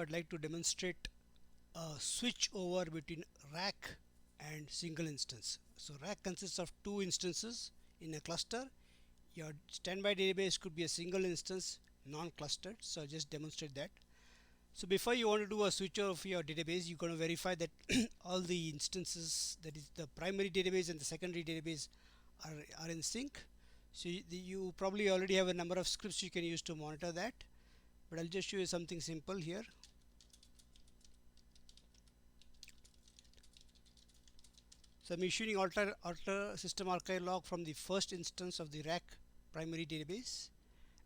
I'd like to demonstrate a switch over between RAC and single instance. So RAC consists of two instances in a cluster. Your standby database could be a single instance, non-clustered. So I'll just demonstrate that. So before you want to do a switch of your database, you're going to verify that all the instances, that is the primary database and the secondary database, are in sync. So you probably already have a number of scripts you can use to monitor that, but I'll just show you something simple here. So I'm issuing alter system archive log from the first instance of the RAC primary database,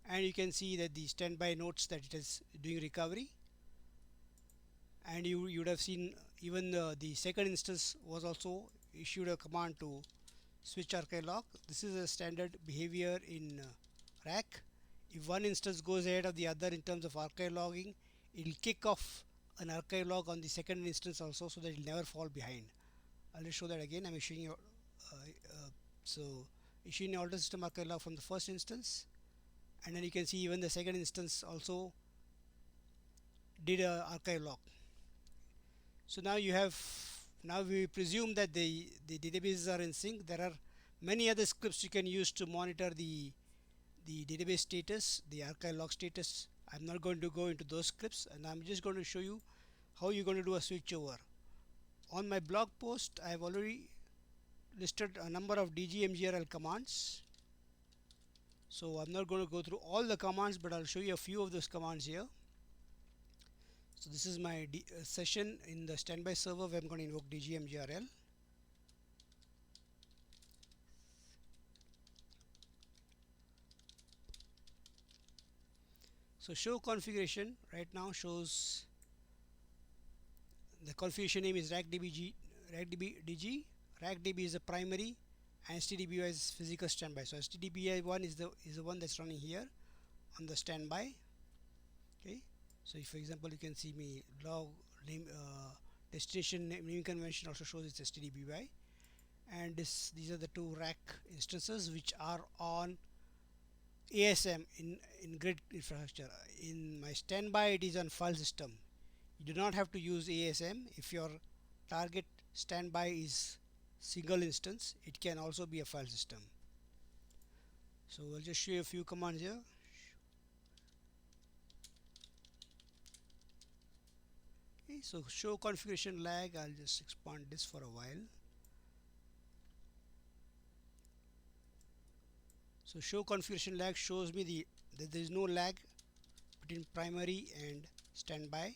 and you can see that the standby notes that it is doing recovery. And you would have seen even the second instance was also issued a command to switch archive log. This is a standard behavior in RAC. If one instance goes ahead of the other in terms of archive logging, it will kick off an archive log on the second instance also, so that it will never fall behind. I'll just show that again. I'm issuing issuing an alter system archive log from the first instance, and then you can see even the second instance also did a archive log. So now we presume that the databases are in sync. There are many other scripts you can use to monitor the database status, the archive log status. I'm not going to go into those scripts, and I'm just going to show you how you're going to do a switchover. On my blog post, I have already listed a number of dgmgrl commands. So I'm not going to go through all the commands, but I'll show you a few of those commands here. So this is my session in the standby server where I'm going to invoke dgmgrl. So show configuration right now shows the configuration name is RACDB DG. RACDB is a primary and STDBI is physical standby. So STDBI1 is the one that's running here on the standby. Okay. So if, for example, you can see me log name destination naming convention also shows it's STDBY, and these are the two RAC instances which are on ASM in grid infrastructure. In my standby, it is on file system. You do not have to use ASM. If your target standby is single instance, it can also be a file system. So I'll just show you a few commands here. Okay, so show configuration lag. I'll just expand this for a while. So show configuration lag shows me that there is no lag between primary and standby.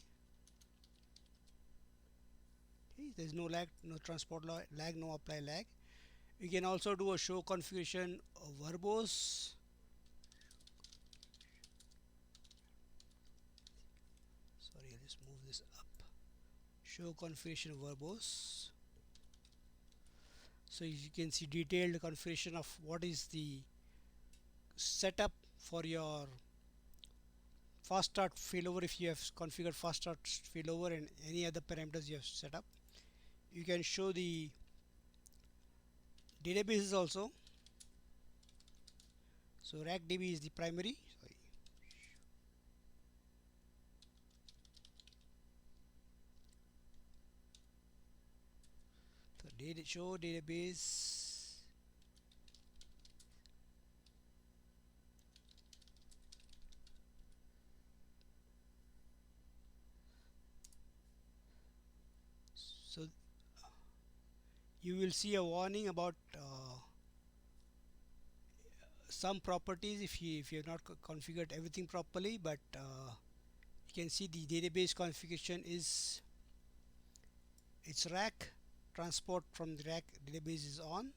Okay, there is no lag, no transport lag, no apply lag. You can also do a show configuration verbose. Sorry, I'll just move this up. Show configuration verbose. So you can see detailed configuration of what is the setup for your fast start failover. If you have configured fast start failover and any other parameters you have set up, you can show the databases also. So RACDB is the primary. So show database. So you will see a warning about some properties if you have not configured everything properly, but you can see the database configuration is its RAC transport from the RAC database is on,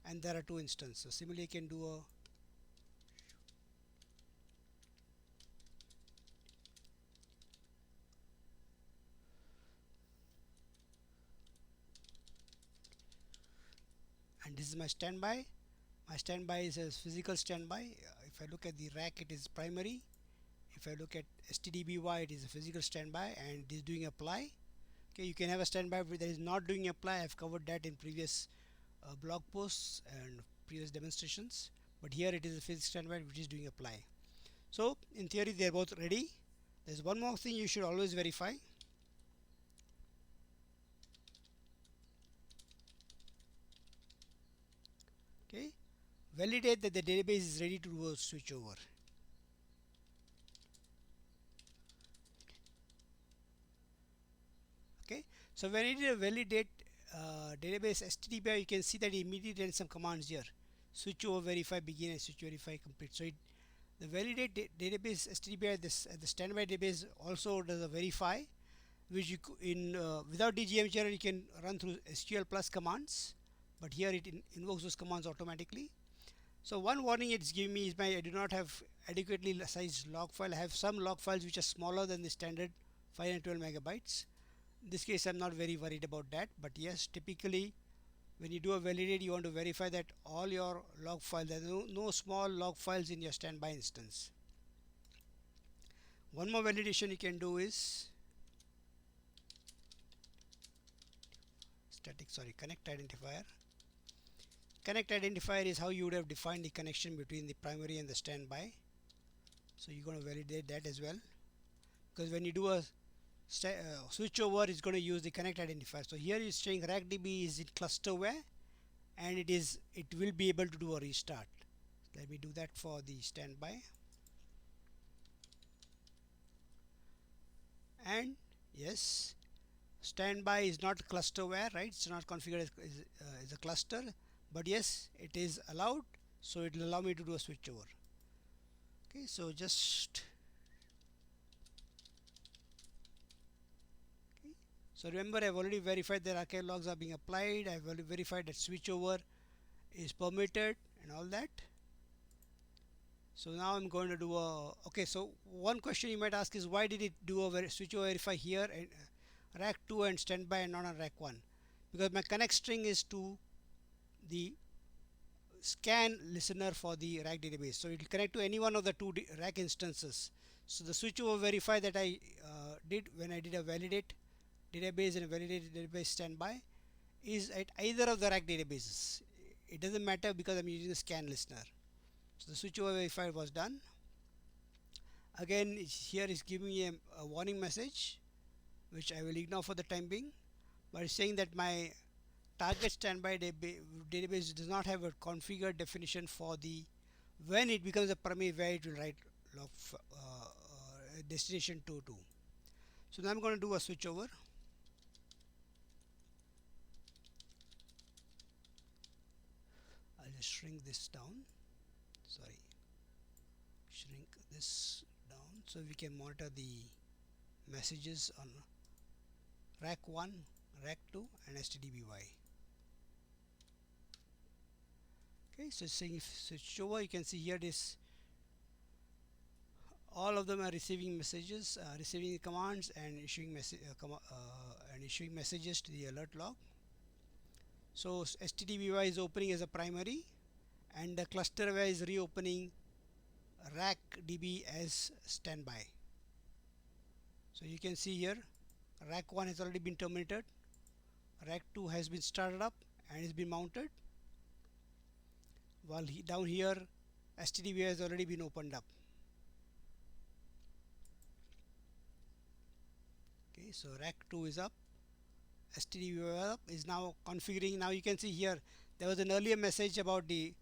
and there are two instances. So similarly, you can do a and this is my standby. My standby is a physical standby. If I look at the RAC, it is primary. If I look at STDBY, it is a physical standby and it is doing apply. Okay, you can have a standby that is not doing apply. I've covered that in previous blog posts and previous demonstrations, but here it is a physical standby which is doing apply. So in theory they are both ready, There's one more thing you should always verify. Okay, validate that the database is ready to do a switchover. Okay, so when it is a validate database HTTP, you can see that it immediately runs some commands here: switch over, verify, begin, and switch verify, complete. So the validate database HTTP at the standby database also does a verify, which you without dgmgrl you can run through SQL plus commands, but here it invokes those commands automatically. So one warning it's giving me is I do not have adequately sized log file. I have some log files which are smaller than the standard 512 megabytes. In this case I'm not very worried about that, but yes, typically when you do a validate, you want to verify that all your log files, there are no small log files in your standby instance. One more validation you can do is connect identifier. Connect identifier is how you would have defined the connection between the primary and the standby. So you're going to validate that as well, because when you do a switchover, it's going to use the connect identifier. So here it's saying RACDB is in clusterware, and it will be able to do a restart. Let me do that for the standby. And yes, standby is not clusterware, right? It's not configured as a cluster, but yes, it is allowed, so it will allow me to do a switchover. Okay, so just so remember, I've already verified that archive logs are being applied. I've already verified that switchover is permitted and all that. So now I'm going to do a okay. So one question you might ask is, why did it do a switchover verify here and RAC 2 and standby and not on RAC 1? Because my connect string is to the scan listener for the RAC database, so it will connect to any one of the two RAC instances. So the switchover verify that I did when I did a validate database and a validated database standby is at either of the RAC databases. It doesn't matter because I'm using the scan listener. So the switchover verify was done. Again, here is giving me a warning message, which I will ignore for the time being, but it's saying that my target standby database does not have a configured definition for the when it becomes a primary where it will write log destination 22. So now I'm going to do a switchover. I'll just shrink this down. Sorry, shrink this down so we can monitor the messages on RAC 1, RAC 2 and STDBY. Okay, so saying if switch over, you can see here this all of them are receiving messages, receiving commands and issuing messages to the alert log. So STDBY is opening as a primary, and the clusterware is reopening RACDB as standby. So you can see here RAC 1 has already been terminated, RAC 2 has been started up and is been mounted, while down here STDBY has already been opened up. Okay, so RAC 2 is up, STDBY up is now configuring. Now you can see here there was an earlier message about the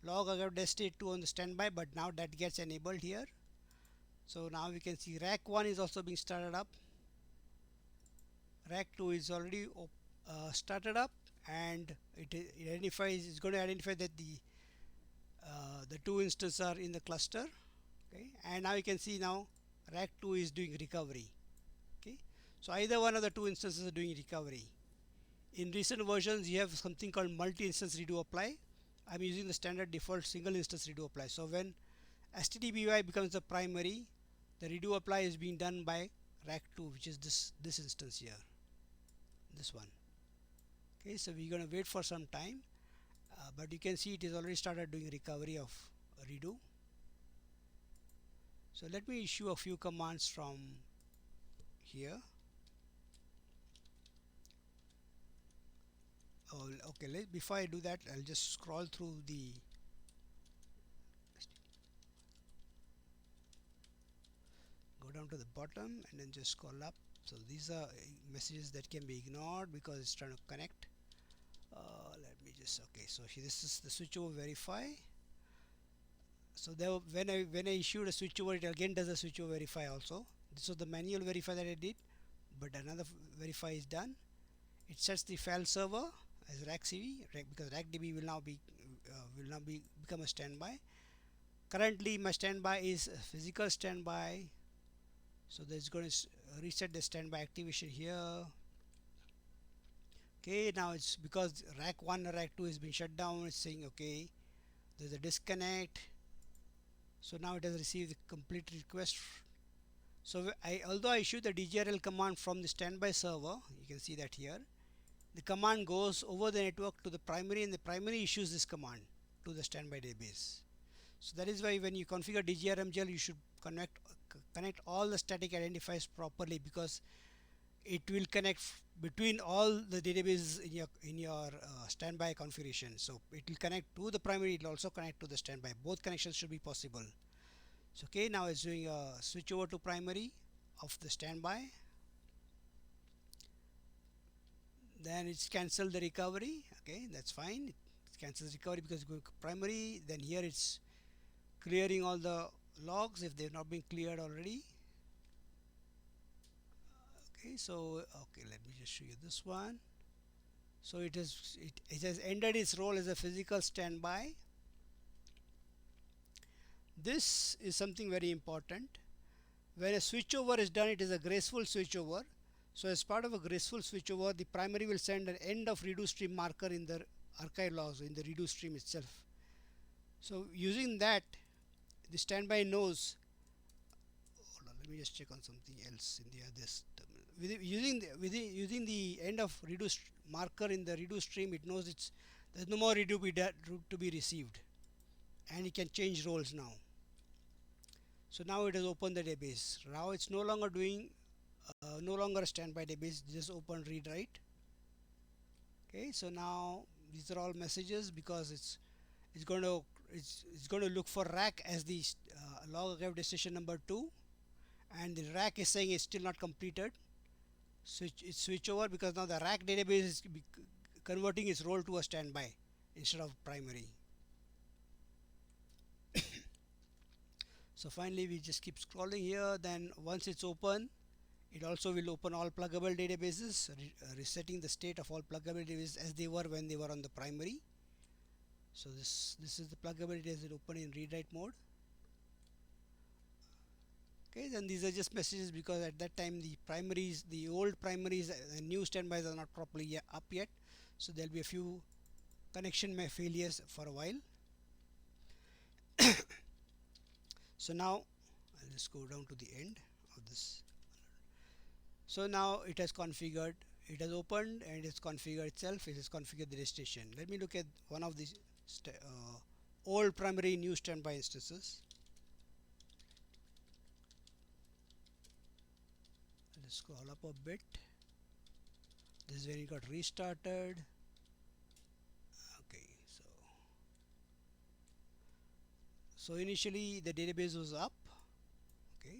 log archive destination 2 on the standby, but now that gets enabled here. So now we can see RAC 1 is also being started up, RAC 2 is already started up, and it identifies, it's going to identify that the two instances are in the cluster. Okay, and now you can see now RAC 2 is doing recovery. Okay, so either one of the two instances are doing recovery. In recent versions you have something called multi-instance redo apply. I'm using the standard default single instance redo apply. So when STDBY becomes the primary, the redo apply is being done by RAC 2, which is this instance here, this one. Okay, so we're going to wait for some time, but you can see it is already started doing recovery of redo. So let me issue a few commands from here. Oh, okay, before I do that, I'll just scroll through the go down to the bottom and then just scroll up. So these are messages that can be ignored because it's trying to connect. Let me just, okay, so this is the switchover verify. So there, when I issued a switchover, it again does a switchover verify also. This was the manual verify that I did, but another verify is done. It sets the file server as RAC-CV, because RAC-DB will now become a standby. Currently my standby is a physical standby, so that's going to reset the standby activation here. Okay, now it's because RAC1 or RAC2 has been shut down. It's saying okay, there's a disconnect. So now it has received the complete request. So although I issue the dgmgrl command from the standby server, you can see that here, the command goes over the network to the primary, and the primary issues this command to the standby database. So that is why when you configure dgmgrl, you should connect all the static identifiers properly, because it will connect between all the databases in your standby configuration. So it will connect to the primary, it will also connect to the standby. Both connections should be possible. So okay, now it's doing a switch over to primary of the standby. Then it's cancelled the recovery. Okay, that's fine. It cancels recovery because it's going to primary. Then here it's clearing all the logs if they've not been cleared already. Okay, so okay, let me just show you this one. So it has ended its role as a physical standby. This is something very important. When a switchover is done, it is a graceful switchover. So as part of a graceful switchover, the primary will send an end of redo stream marker in the archive logs, in the redo stream itself. So using that, the standby knows. Hold on, let me just check on something else in the others. Using the end of redo marker in the redo stream, it knows there's no more redo to be received, and it can change roles now. So now it has opened the database. Now it's no longer doing no longer a standby database, just open read write. Okay, so now these are all messages because it's going to look for RAC as the log archive destination number 2, and the RAC is saying it's still not completed. Switch over because now the RAC database is converting its role to a standby instead of primary. So finally we just keep scrolling here. Then once it's open, it also will open all pluggable databases, resetting the state of all pluggable databases as they were when they were on the primary. So this is the pluggable databases that open in read write mode. Okay, then these are just messages because at that time the old primaries and new standbys are not properly up yet, so there'll be a few connection failures for a while. So now I'll just go down to the end of this. So now it has configured, it has opened and it's configured itself. It has configured the destination. Let me look at one of these old primary new standby instances. Let's scroll up a bit. This is when it got restarted. Okay, so initially the database was up. Okay,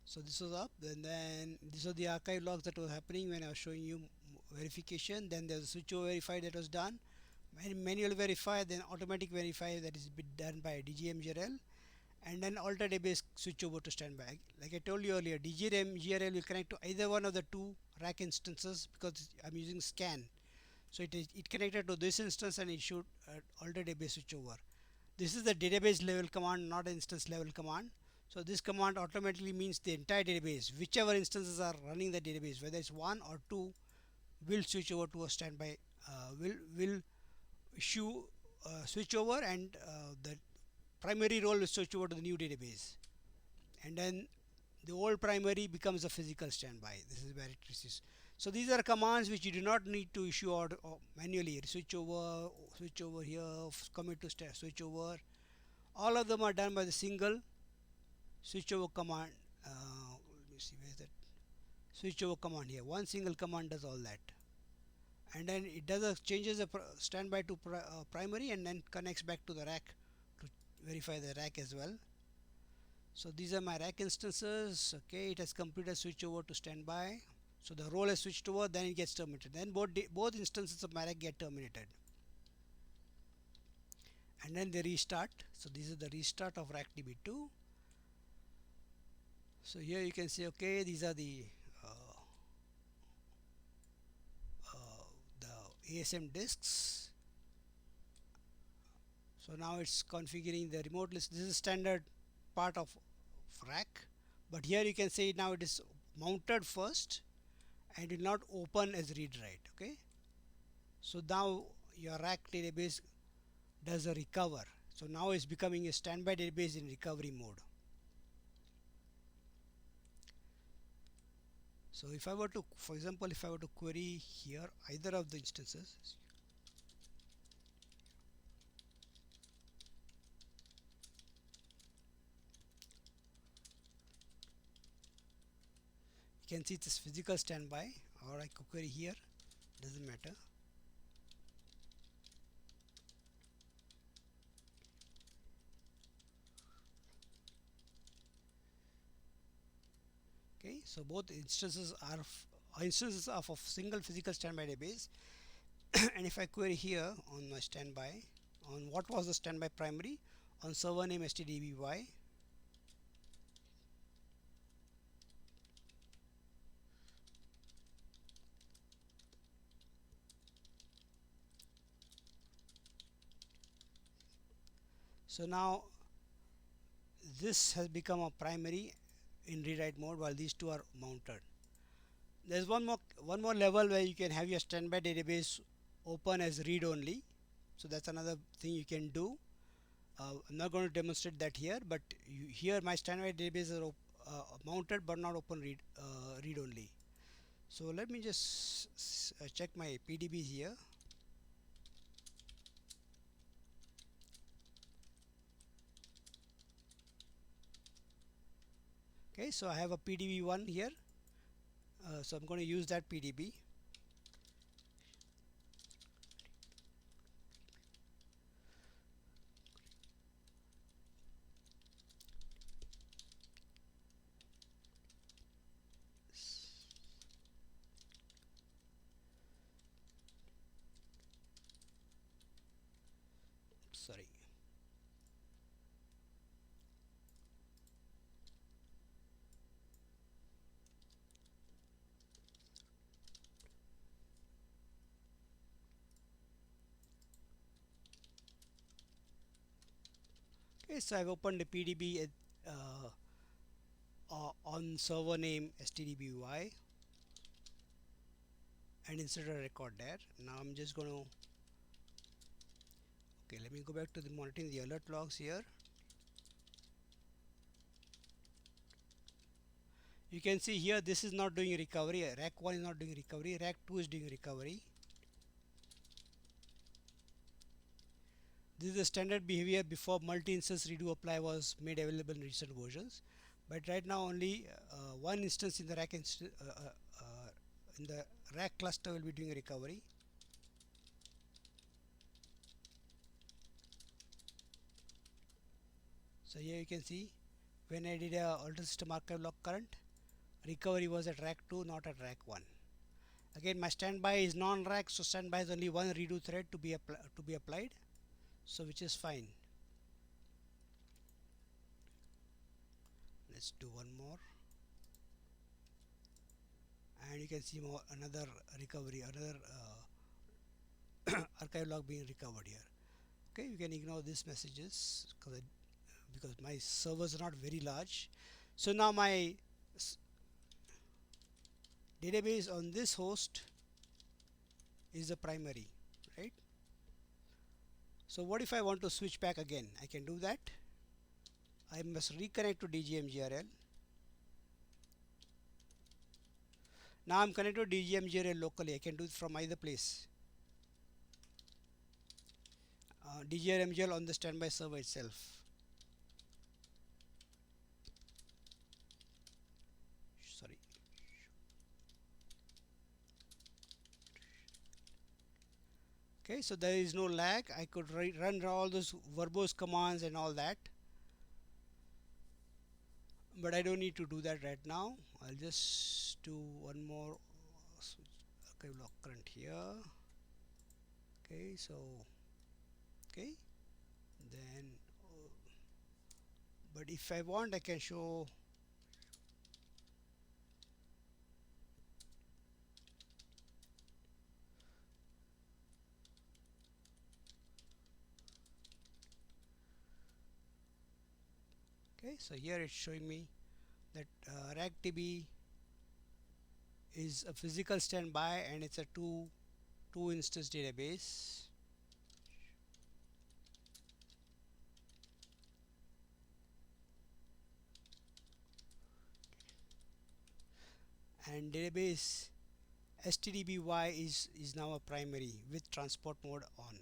so this was up, and then these are the archive logs that were happening when I was showing you verification. Then there's a switchover verify that was done, manual verify, then automatic verify that is done by dgmgrl, and then alter database switch over to standby. Like I told you earlier, dgmgrl will connect to either one of the two RAC instances because I'm using scan. So it connected to this instance and it should alter database switchover. This is the database level command, not instance level command. So this command automatically means the entire database, whichever instances are running the database, whether it's 1 or 2, will switch over to a standby, will issue switch over, and the primary role will switch over to the new database, and then the old primary becomes a physical standby. This is where it receives. So these are commands which you do not need to issue or manually. Switch over here, commit to switch over. All of them are done by the single switchover command. Let me see, where is that switchover command here? One single command does all that, and then it does changes the standby to primary and then connects back to the RAC to verify the RAC as well. So these are my rack instances. Okay, it has completed switch over to standby. So the role has switched over, then it gets terminated. Then both instances of my rack get terminated, and then they restart. So this is the restart of rack db2. So here you can see, okay, these are uh, the ASM disks. So now it's configuring the remote list. This is standard part of rack, but here you can see now it is mounted first and will not open as read write. Okay, so now your rack database does a recover. So now it's becoming a standby database in recovery mode. So if I were to, for example, if I were to query here either of the instances, you can see it's physical standby, or I could query here, doesn't matter. Okay, so both instances are instances of a single physical standby database. And if I query here on my standby, on what was the standby primary, on server name stdby, so now this has become a primary in rewrite mode while these two are mounted. There's one more level where you can have your standby database open as read only. So that's another thing you can do. I'm not going to demonstrate that here, but here my standby database are mounted but not open read only. So let me just check my PDBs here. Okay, so I have a PDB1 here. So I'm going to use that PDB. Sorry. Okay, so I've opened the PDB on server name stdby and inserted a record there. Now I'm just going to, okay, let me go back to the monitoring the alert logs here. You can see here this is not doing recovery. Rack 1 is not doing recovery. Rack 2 is doing recovery. This is the standard behavior before multi-instance redo apply was made available in recent versions. But right now only one instance in the rack cluster will be doing recovery. So here you can see when I did a alter system archive log current, recovery was at rack 2, not at rack 1. Again, my standby is non-rack, so standby has only one redo thread to be applied, so which is fine. Let's do one more, and you can see another recovery, another archive log being recovered here. Okay, you can ignore these messages because my servers are not very large. So now my database on this host is the primary, right? So what if I want to switch back again? I can do that. I must reconnect to dgmgrl. Now I'm connected to dgmgrl locally. I can do it from either place. dgmgrl on the standby server itself. Sorry. Okay, so there is no lag. I could run all those verbose commands and all that. but I don't need to do that right now. I'll just do one more switch archive log current here. Okay, so okay, then but if I want, I can show. Okay, so here it's showing me that RACDB is a physical standby and it's a two instance database. And database stdby is now a primary with transport mode on.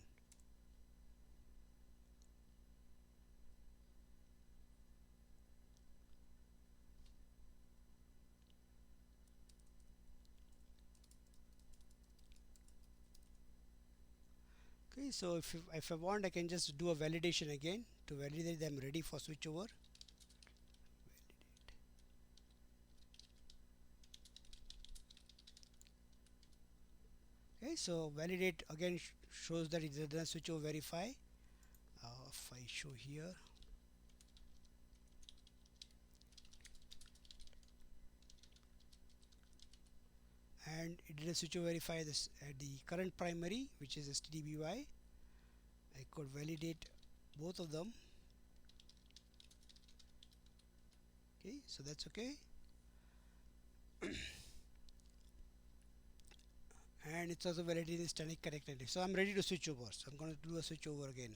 Okay, so if I want, I can just do a validation again to validate them ready for switchover. Okay, so validate again shows that it's done switchover verify. If I show here, and it did a switchover verify this the current primary, which is stdby. I could validate both of them. Okay, so that's okay. And it's also validating static connectivity. So I'm ready to switch over. So I'm going to do a switch over again.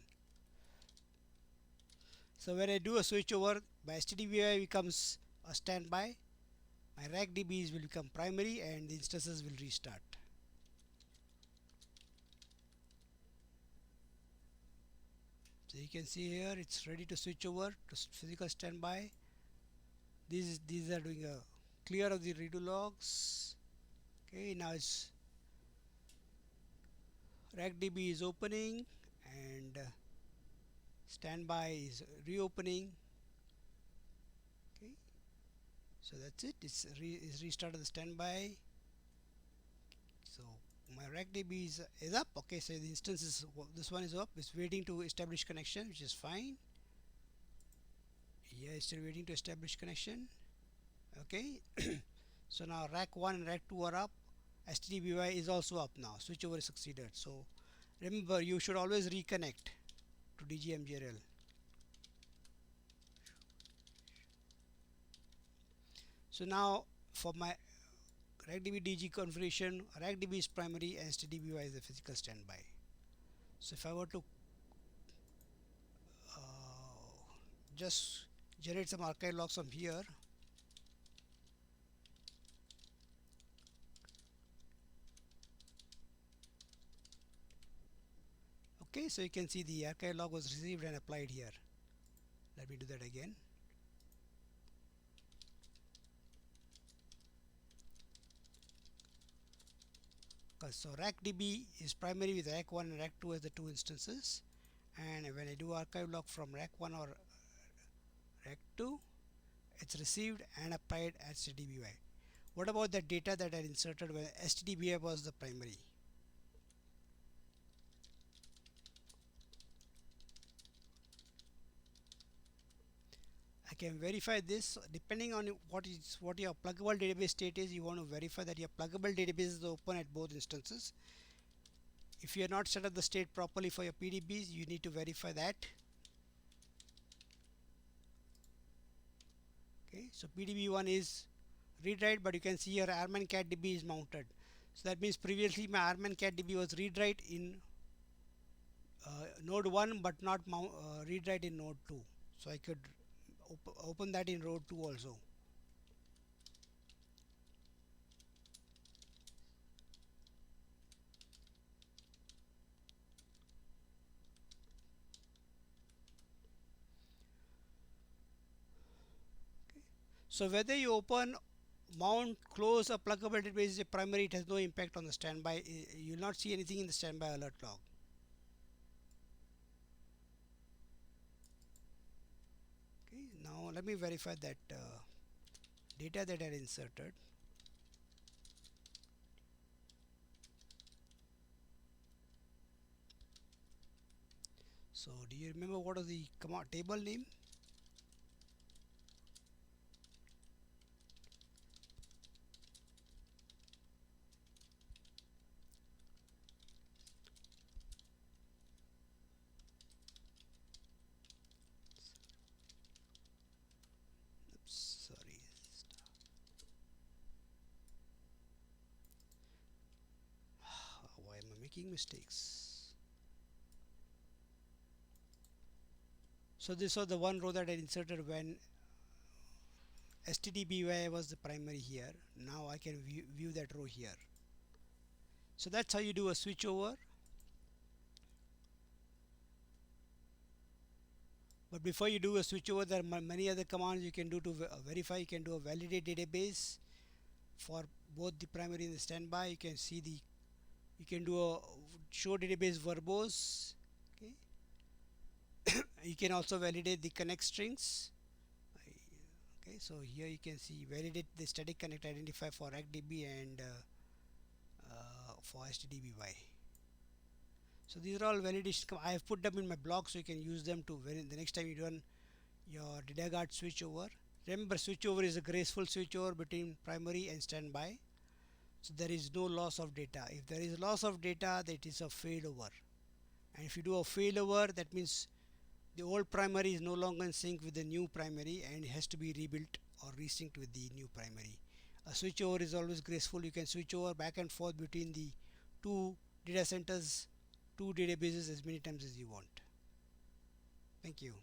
So when I do a switch over, my stdby becomes a standby, my RACDBs will become primary, and the instances will restart. So you can see here it's ready to switch over to physical standby. These are doing a clear of the redo logs. Okay, now it's RACDB is opening and standby is reopening. Okay, so that's it. It's restarted the standby. So my RACDB is up. Okay, so the instance is, this one is up. It's waiting to establish connection, which is fine. Yeah, it's still waiting to establish connection. Okay. So now RAC 1 and RAC 2 are up. stdby is also up now. Switchover is succeeded. So remember, you should always reconnect to dgmgrl. So now for my RACDB DG configuration, RACDB is primary and stdby is the physical standby. So if I were to just generate some archive logs from here, okay, so you can see the archive log was received and applied here. Let me do that again. So RACDB is primary with RAC 1 and RAC 2 as the two instances, and when I do archive log from RAC 1 or RAC 2, it's received and applied at stdby. What about the data that I inserted when stdby was the primary? I can verify this depending on what your pluggable database state is. You want to verify that your pluggable database is open at both instances. If you are not set up the state properly for your PDBs, you need to verify that. Okay, so PDB1 is read write, but you can see here rman cat db is mounted. So that means previously my rman cat db was read write in node 1 but not read write in node 2. So I could open that in node 2 also. So whether you open, mount, close a pluggable database is a primary, it has no impact on the standby. You will not see anything in the standby alert log. Okay, now let me verify that data that are inserted. So do you remember what is the command table name? Oops, sorry. Why am I making mistakes? So this was the one row that I inserted when stdby was the primary here. Now I can view that row here. So that's how you do a switchover. But before you do a switchover, there are many other commands you can do to verify. You can do a validate database for both the primary and the standby. You can see the, you can do a show database verbose. Okay. You can also validate the connect strings. Okay, so here you can see validate the static connect identifier for RACDB and for stdby. So these are all validation. I have put them in my blog so you can use them to when the next time you run your DataGuard switchover. Remember, switchover is a graceful switchover between primary and standby. So there is no loss of data. If there is loss of data, that is a failover. And if you do a failover, that means the old primary is no longer in sync with the new primary and it has to be rebuilt or resynced with the new primary. A switchover is always graceful. You can switch over back and forth between the two data centers, two databases as many times as you want. Thank you.